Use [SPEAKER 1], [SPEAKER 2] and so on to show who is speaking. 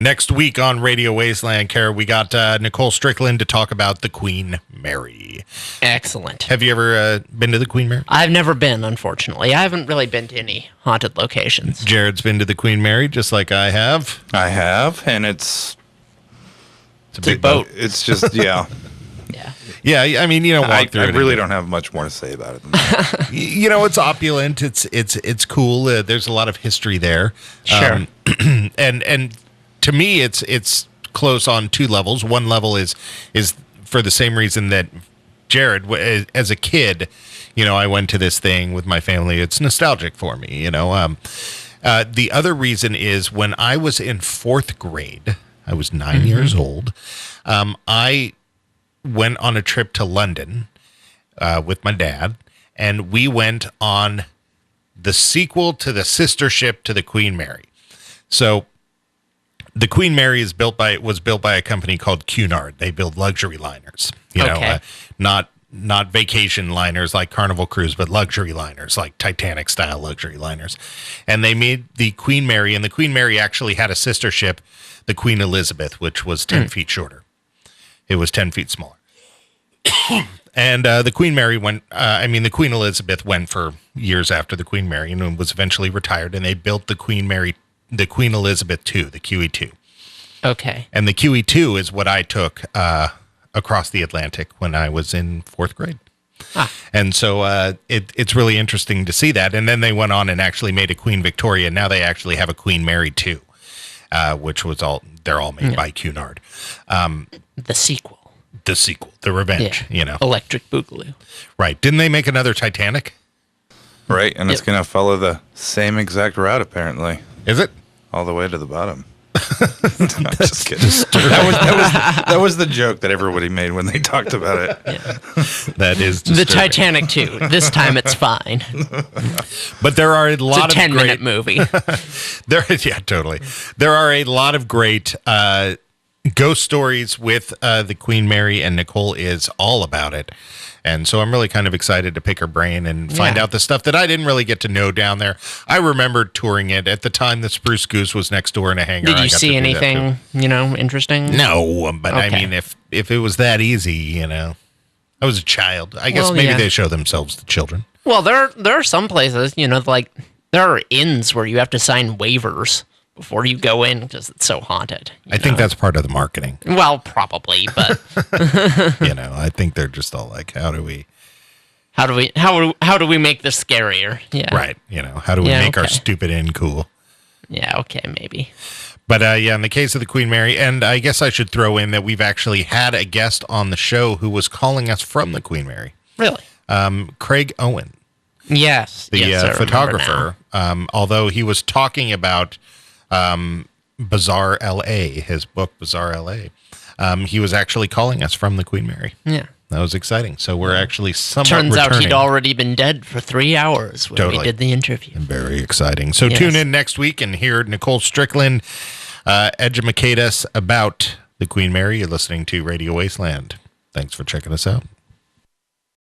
[SPEAKER 1] Next week on Radio Wasteland, Kara, we got Nicole Strickland to talk about the Queen Mary.
[SPEAKER 2] Excellent.
[SPEAKER 1] Have you ever been to the Queen Mary?
[SPEAKER 2] I've never been, unfortunately. I haven't really been to any haunted locations.
[SPEAKER 1] Jared's been to the Queen Mary, just like I have.
[SPEAKER 3] I have, and it's
[SPEAKER 1] a big boat.
[SPEAKER 3] It's just, yeah.
[SPEAKER 1] Yeah, I mean, you don't walk through it.
[SPEAKER 3] I really don't have much more to say about it than that.
[SPEAKER 1] It's opulent. It's cool. There's a lot of history there.
[SPEAKER 2] Sure.
[SPEAKER 1] And to me, it's close on two levels. One level is for the same reason that Jared, as a kid, I went to this thing with my family. It's nostalgic for me. The other reason is when I was in fourth grade, I was 9 years old. I went on a trip to London with my dad, and we went on the sequel to the sister ship to the Queen Mary. So the Queen Mary was built by a company called Cunard. They build luxury liners, not vacation liners like Carnival Cruise, but luxury liners like Titanic style luxury liners. And they made the Queen Mary, and the Queen Mary actually had a sister ship, the Queen Elizabeth, which was 10 feet shorter. It was 10 feet smaller. And the Queen Mary the Queen Elizabeth went for years after the Queen Mary and was eventually retired. And they built the Queen Elizabeth II, the QE2.
[SPEAKER 2] Okay.
[SPEAKER 1] And the QE2 is what I took across the Atlantic when I was in fourth grade. And so it's really interesting to see that. And then they went on and actually made a Queen Victoria. Now they actually have a Queen Mary II, which was they're all made by Cunard.
[SPEAKER 2] The sequel.
[SPEAKER 1] The Revenge,
[SPEAKER 2] Electric Boogaloo.
[SPEAKER 1] Right. Didn't they make another Titanic?
[SPEAKER 3] Right, and it's going to follow the same exact route, apparently.
[SPEAKER 1] Is it?
[SPEAKER 3] All the way to the bottom. No, just kidding. That was the joke that everybody made when they talked about it.
[SPEAKER 2] Yeah.
[SPEAKER 1] That is disturbing.
[SPEAKER 2] The Titanic 2. This time it's fine.
[SPEAKER 1] But there are a lot
[SPEAKER 2] it's a
[SPEAKER 1] of
[SPEAKER 2] 10-minute movie.
[SPEAKER 1] Totally. There are a lot of great ghost stories with the Queen Mary, and Nicole is all about it. And so I'm really kind of excited to pick her brain and find out the stuff that I didn't really get to know down there. I remembered touring it at the time. The Spruce Goose was next door in a hangar.
[SPEAKER 2] Did you see anything, interesting?
[SPEAKER 1] No, but okay. I mean, if it was that easy, I was a child. I guess maybe they show themselves to children.
[SPEAKER 2] Well, there are some places, like there are inns where you have to sign waivers before you go in because it's so haunted.
[SPEAKER 1] I think that's part of the marketing.
[SPEAKER 2] Well, probably, but
[SPEAKER 1] I think they're just all like, how do we
[SPEAKER 2] make this scarier? Yeah.
[SPEAKER 1] Right. How do we make our stupid inn cool?
[SPEAKER 2] Yeah, okay, maybe.
[SPEAKER 1] But in the case of the Queen Mary, and I guess I should throw in that we've actually had a guest on the show who was calling us from the Queen Mary.
[SPEAKER 2] Really?
[SPEAKER 1] Craig Owen.
[SPEAKER 2] Yes.
[SPEAKER 1] The photographer. Although he was talking about Bizarre LA, his book Bizarre LA. He was actually calling us from the Queen Mary.
[SPEAKER 2] Yeah.
[SPEAKER 1] That was exciting. So we're actually somewhat
[SPEAKER 2] Turns
[SPEAKER 1] returning.
[SPEAKER 2] out he'd already been dead for 3 hours when we did the interview.
[SPEAKER 1] And very exciting. So tune in next week and hear Nicole Strickland educate us about the Queen Mary. You're listening to Radio Wasteland. Thanks for checking us out.